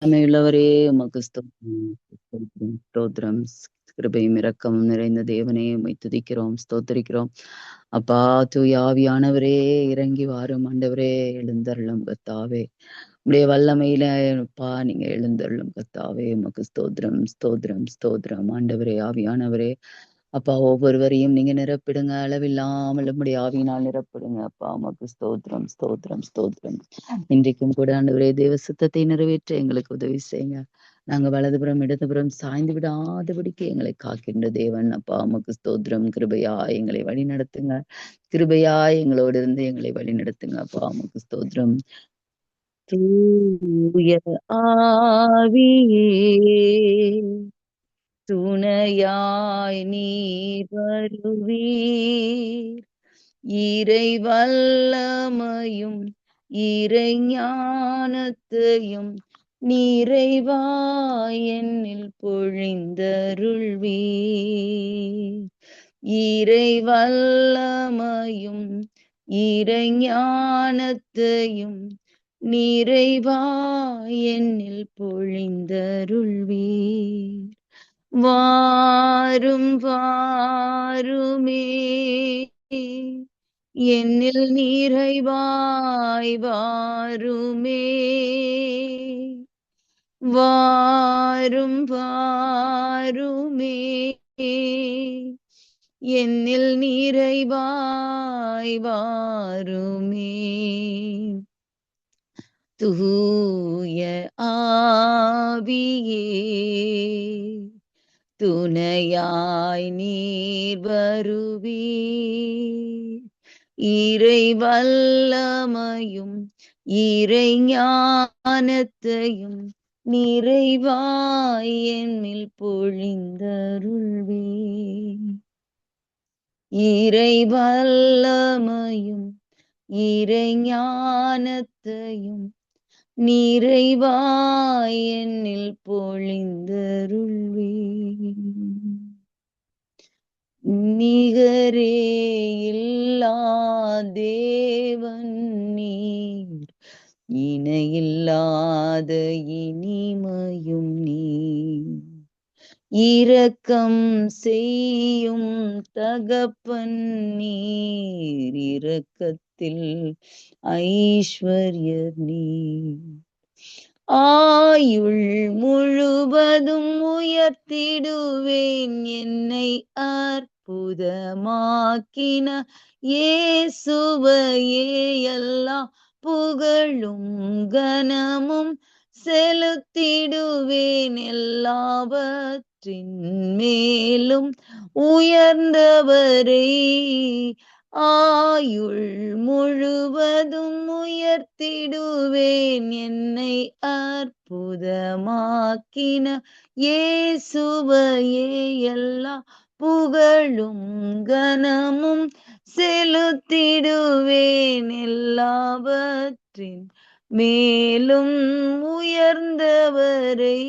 அமையுள்ளவரே உமக்கு ஸ்தோத்திரம் ஸ்தோத்திரம். கிருபையும் இரக்கமும் நிறைந்த தேவனே உம்மை துதிக்கிறோம் ஸ்தோத்திரிக்கிறோம். அப்பா தூய ஆவியானவரே இறங்கி வாரும் ஆண்டவரே, எழுந்தருளும் கர்த்தாவே. உடைய வல்லமையில அப்பா நீங்க எழுந்தருளும் கர்த்தாவே. உமக்கு ஸ்தோத்திரம் ஸ்தோத்திரம் ஸ்தோத்திரம். ஆண்டவரே ஆவியானவரே அப்பா ஒவ்வொருவரையும் நீங்க நிரப்பிடுங்க, அளவில்லாமல் உம்முடைய ஆவியினால் நிரப்பிடுங்க அப்பா. உமக்கு ஸ்தோத்திரம் ஸ்தோத்திரம் ஸ்தோத்திரம். இன்றைக்கும் கூட ஆண்டவரே தேவ சித்தத்தை நிறைவேற்ற எங்களுக்கு உதவி செய்யுங்க. நாங்க வலதுபுறம் இடதுபுறம் சாய்ந்து விடாதபடிக்கு எங்களை காக்கின்ற தேவன் அப்பா. உமக்கு ஸ்தோத்திரம். கிருபையா எங்களை வழி நடத்துங்க, கிருபையா எங்களோடு இருந்து எங்களை வழி நடத்துங்க அப்பா. உமக்கு ஸ்தோத்திரம். தூய ஆவியே துணையாய் நீர் வருவீர், இறை வல்லமையும் இறை ஞானத்தையும் நிறைவாய் என்னில் பொழிந்தருள்வீர். இறை வல்லமையும் இறை ஞானத்தையும் நிறைவாய் என்னில் பொழிந்தருள்வீர். வாரும் வாருமே, என்னில் நிறைவாய் வாருமே. வாரும் வாருமே, என்னில் நிறைவாய் வாருமே. தூய ஆவியே துணையாய் நீர் வருவீர், இறை வல்லமையும் இறை ஞானத்தையும் நிறைவாய் என்னில் பொழிந்தருள்வீர். இறை வல்லமையும் இறை ஞானத்தையும் நிறைவாய் என்னில் பொழிந்தருள்வீர். நிகரே இல்லா தேவன் நீர், இணையில்லாத இனிமையும் நீர். இரக்கம் செய்யும் தகப்பன் நீர், இரக்கத்தில் ஐஸ்வர்யர் நீர். ஆயுள் முழுவதும் உயர்த்திடுவேன் என்னை அற்புதமாக்கின இயேசுவையே. எல்லா புகழும் கனமும் செலுத்திடுவேன், எல்லாவற்றின் மேலும் உயர்ந்தவரை. ஆயுள் முழுவதும் உயர்த்திடுவேன் என்னை அற்புதமாக்கின இயேசுவையே. எல்லா புகழும் கனமும் செலுத்திடுவேன், எல்லாவற்றின் மேலும் உயர்ந்தவரை.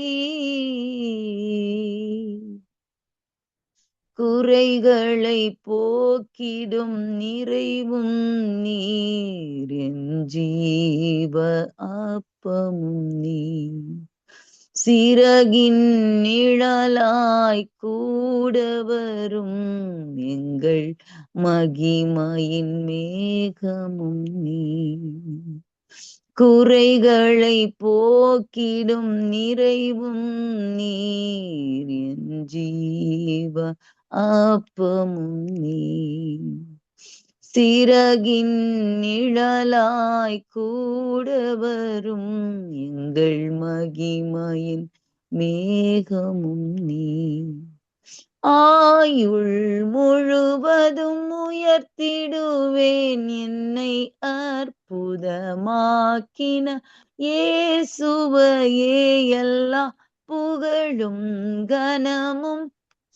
குறைகளை போக்கிடும் நிறைவும் நீர், என் ஜீவ அப்பமும் நீர். சிறகின் நிழலாய் கூட வரும் எங்கள் மகிமையின் மேகமும் நீர். குறைகளை போக்கிடும் நிறைவும் நீர், என் ஜீவ அப்பமும் நீர். சிறகின் நிழலாய் கூட வரும் எங்கள் மகிமையின் மேகமும் நீர். ஆயுள் முழுவதும் உயர்த்திடுவேன் என்னை அற்புதமாக்கின இயேசுவையே. எல்லா புகழும் கனமும்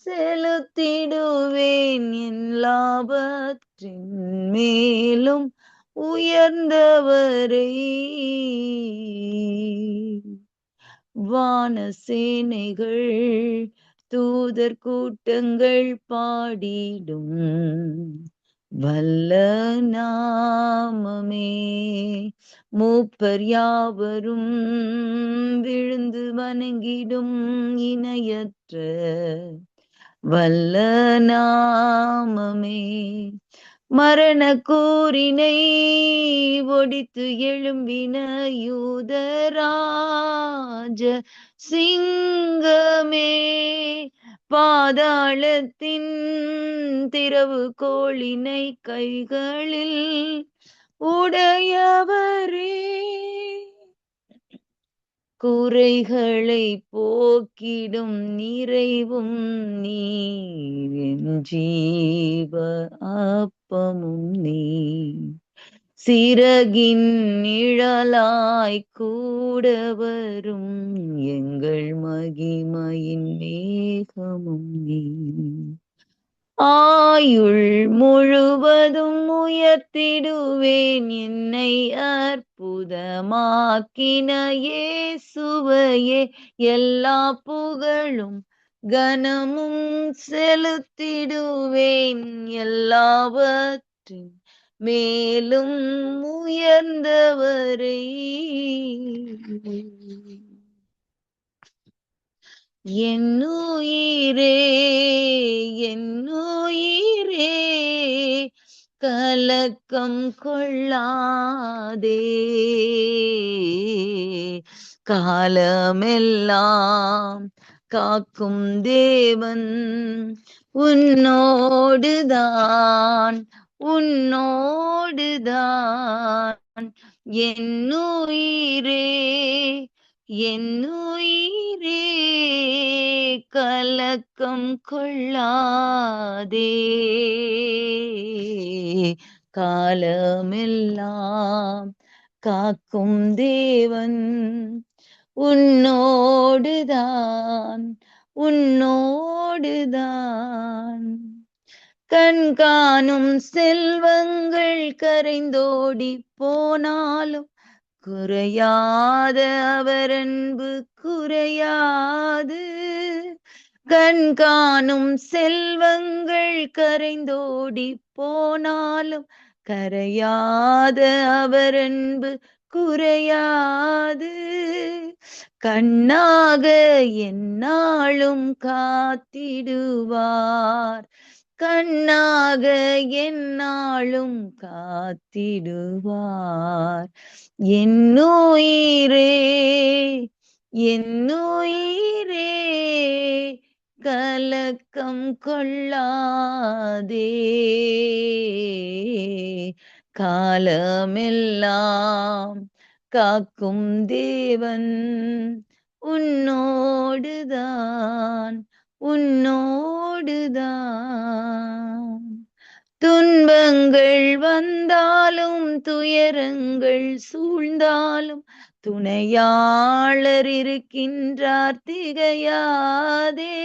செலுத்திடுவேன், எல்லாவற்றின் மேலும் உயர்ந்தவரை. வானசேனைகள் தூதர் கூட்டங்கள் பாடிடும் வல்ல நாமமே. மூப்பர் யாவரும் விழுந்து வணங்கிடும் இணையற்ற வல்ல நாமமே. மரண கூறினை ஒடித்து எழும்பின யூதராஜ சிங்கமே, பாதாளத்தின் திறவு கோளினை கைகளில் உடையவரே, குறைகளை போக்கிடும் நிறைவும் நீரின் ஜீவ அப்பமும் நீ, சிறகின் நிழலாய் கூட வரும் எங்கள் மகிமையின் மேகமும் நீ, ஆயுள் முழுவதும் உயர்த்திடுவேன் என்னை அற்புதமாக்கின இயேசுவையே, எல்லா புகழும் கனமும் செலுத்திடுவேன் எல்லாவற்றின் மேலும் உயர்ந்தவரை. என்னுயிரே என்னுயிரே கலக்கம் கொள்ளாதே, காலமெல்லாம் காக்கும் தேவன் உன்னோடுதான் உன்னோடுதான். என்னுயிரே என்னுயிரே கலக்கம் கொள்ளாதே, காலமெல்லாம் காக்கும் தேவன் உன்னோடுதான் உன்னோடுதான். கண்காணும் செல்வங்கள் கரைந்தோடி போனாலும் குறையாத அவர் அன்பு குறையாது, கண்காணும் செல்வங்கள் கரைந்தோடி போனாலும் கரையாத அவர் அன்பு குறையாது, கண்ணாக எந்நாளும் காத்திடுவார், கண்ணாக எந்நாளும் காத்திடுவார். என்னுயிரே என்னுயிரே கலக்கம் கொள்ளாதே, காலமெல்லாம் காக்கும் தேவன் உன்னோடுதான் உன்னோடுதான். துன்பங்கள் வந்தாலும் துயரங்கள் சூழ்ந்தாலும் துணையாளர் இருக்கின்றார் திகையாதே,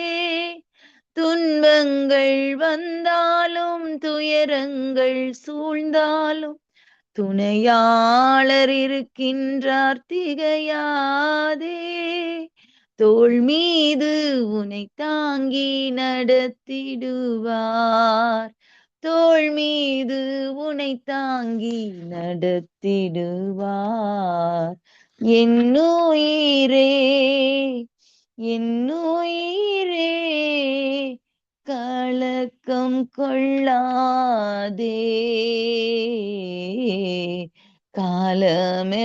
துன்பங்கள் வந்தாலும் துயரங்கள் சூழ்ந்தாலும் துணையாளர் இருக்கின்றார் திகையாதே, தோள் மீது உனை தாங்கி நடத்திடுவார், தோள் மீது உனை தாங்கி நடத்திடுவார். என்னுயிரே என்னுயிரே கலக்கம் கொள்ளாதே,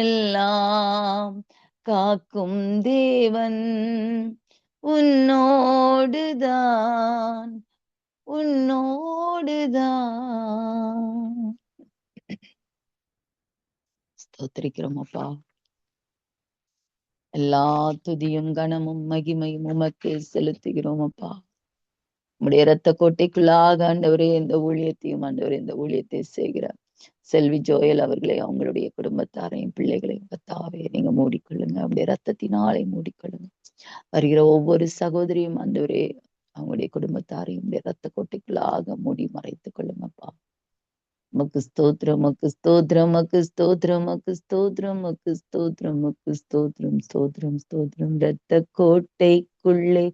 காலமெல்லாம் காக்கும் தேவன் உன்னோடுதான் உன்னோடுதான். ஸ்தோத்திரிக்கிறோம் அப்பா. எல்லா துதியும் கனமும் மகிமையும் உமக்கே செலுத்துகிறோம் அப்பா. உம்முடைய இரத்த கோட்டைக்குள்ளாக ஆண்டவரே இந்த ஊழியத்தையும் ஆண்டவரே இந்த ஊழியத்தை செய்கிறார் செல்வி ஜோயல் அவர்களை அவங்களுடைய குடும்பத்தாரையும் பிள்ளைகளையும் கத்தாவே நீங்க மூடிக்கொள்ளுங்க, அவருடைய ரத்தத்தினாலே மூடிக்கொள்ளுங்க. வருகிற ஒவ்வொரு சகோதரியும் ஆண்டவரே அவங்களுடைய குடும்பத்தாரையும் இரத்த கோட்டைக்குள்ளாக மூடி மறைத்துக் கொள்ளுங்கப்பா. மக்கு ஸ்தோத்திரம் மக்கு ஸ்தோத்திரம் மக்கு ஸ்தோத்திரம் மக்கு ஸ்தோத்திரம் மக்கு ஸ்தோத்திரம் மக்கு ஸ்தோத்திரம் ஸ்தோத்திரம் ஸ்தோத்திரம். இரத்த கோட்டைக்குள்ளே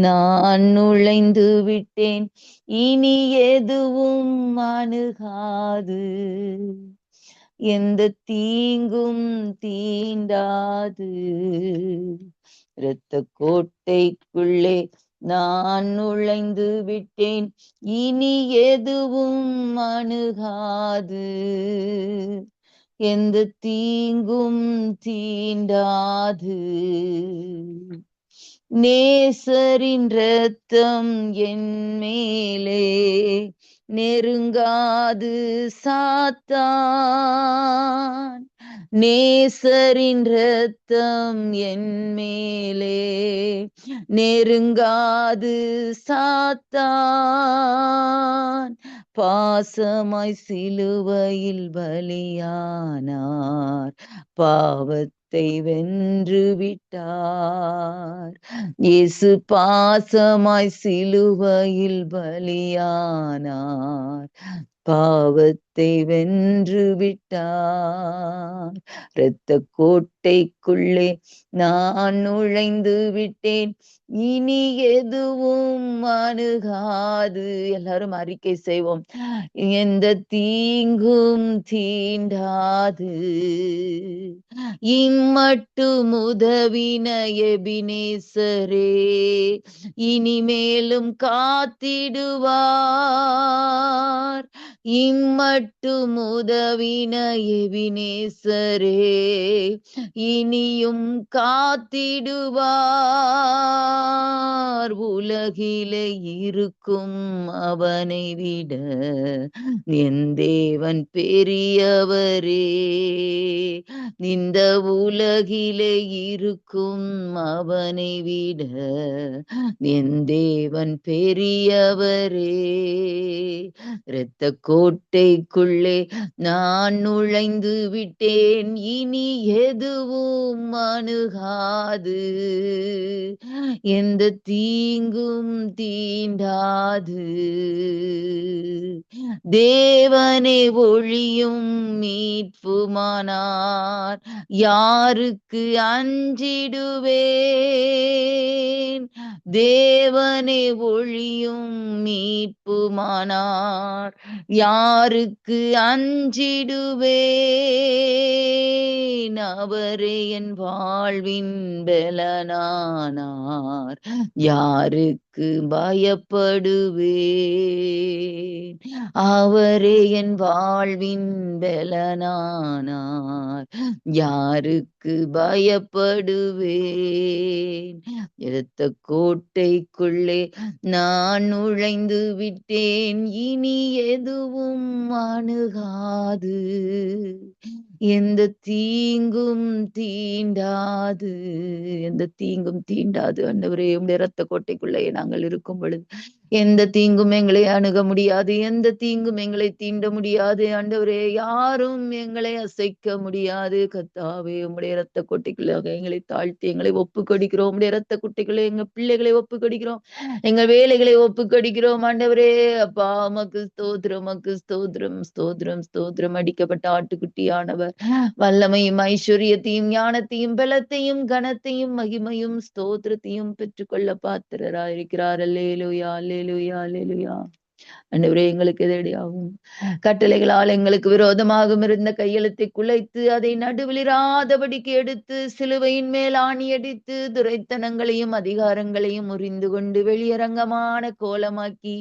நான் நுழைந்து விட்டேன், இனி எதுவும் அணுகாது, எந்த தீங்கும் தீண்டாது, இரத்த கோட்டைக்குள்ளே நான் நுழைந்து விட்டேன், இனி எதுவும் அணுகாது, எந்த தீங்கும் தீண்டாது. நேசரின் இரத்தம் என் மேலே நெருங்காது சாத்தான், நேசரின் இரத்தம் என் மேலே நெருங்காது சாத்தான், பாசமாய் சிலுவையில் பலியானார், பாவத்தை வென்று விட்டார். இயேசு பாசமாய் சிலுவையில் பலியானார், பாவத்தை வென்று விட்டார். இரத்த கோட்டைக்குள்ளே நான் நுழைந்து விட்டேன், இனி எதுவும் அணுகாது. எல்லாரும் அறிக்கை செய்வோம். எந்த தீங்கும் தீண்டாது, இம்மட்டும் உதவின எபினேசரே இனிமேலும் காத்திடுவார், இம்மட்டும் உதவின எபினேசரே இனியும் காத்திடுவார். உலகிலே இருக்கும் அவனை விட என் தேவன் பெரியவரே, இந்த உலகிலே இருக்கும் அவனை விட என் தேவன் பெரியவரே. இரத்த கோட்டைக்குள்ளே நான் நுழைந்து விட்டேன், இனி எதுவும் அணுகாது, எந்த தீங்கும் தீண்டாது. தேவனே ஒளியும் மீட்புமானார், யாருக்கு அஞ்சிடுவேன். தேவனே ஒளியும் மீட்புமானார், யாருக்கு அஞ்சிடுவேன். அவரே என் வாழ்வின் பலனானார், யாருக்கு பயப்படுவேன். அவரே என் வாழ்வின் பலனானார், யாருக்கு பயப்படுவேன். இரத்த கோட்டைக்குள்ளே நான் நுழைந்து விட்டேன், இனி எதுவும் அணுகாது, எந்த தீங்கும் தீண்டாது, எந்த தீங்கும் தீண்டாது. ஆண்டவரே, உம்முடைய இரத்த கோட்டைக்குள்ளே நாங்கள் இருக்கும் பொழுது எந்த தீங்கும் எங்களை அணுக முடியாது, எந்த தீங்கும் எங்களை தீண்ட முடியாது. ஆண்டவரே, யாரும் எங்களை அசைக்க முடியாது. கர்த்தாவே, உம்முடைய இரத்த கோட்டைக்குள்ளாக எங்களை தாழ்த்தி எங்களை ஒப்பு கொடுக்கிறோம். உம்முடைய இரத்த கோட்டைக்குள்ளே எங்க பிள்ளைகளை ஒப்பு கொடுக்கிறோம், எங்கள் வேலைகளை ஒப்பு கொடுக்கிறோம். ஆண்டவரே அப்பா, உமக்கு ஸ்தோத்திரம், உமக்கு ஸ்தோத்திரம், ஸ்தோத்திரம், ஸ்தோத்திரம். அடிக்கப்பட்ட ஆட்டுக்குட்டியானவர் வல்லமையும் ஐஸ்வர்யத்தையும் ஞானத்தையும் பலத்தையும் கனத்தையும் மகிமையும் ஸ்தோத்திரத்தையும் பெற்றுக்கொள்ள பாத்திரராயிருக்கிறார். அல்லேலூயா, அல்லேலூயா, அல்லேலூயா. ஆண்டவரே, எங்களுக்கு எதிரடியாகும் கட்டளைகளால் எங்களுக்கு விரோதமாகவும் இருந்த கையெழுத்தை குலைத்து அதை நடுவிலிராதபடிக்கு எடுத்து சிலுவையின் மேல் ஆணியடித்து துரைத்தனங்களையும் அதிகாரங்களையும் முறிந்து கொண்டு வெளியரங்கமான கோலமாக்கி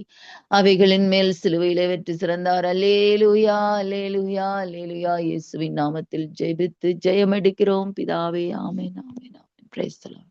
அவைகளின் மேல் சிலுவையிலே வெற்றி சிறந்தார். அல்லேலூயா, அல்லேலூயா, அல்லேலூயா. இயேசுவின் நாமத்தில் ஜெபித்து ஜெயம் எடுக்கிறோம் பிதாவே. ஆமென், ஆமென், ஆமென். Praise the Lord.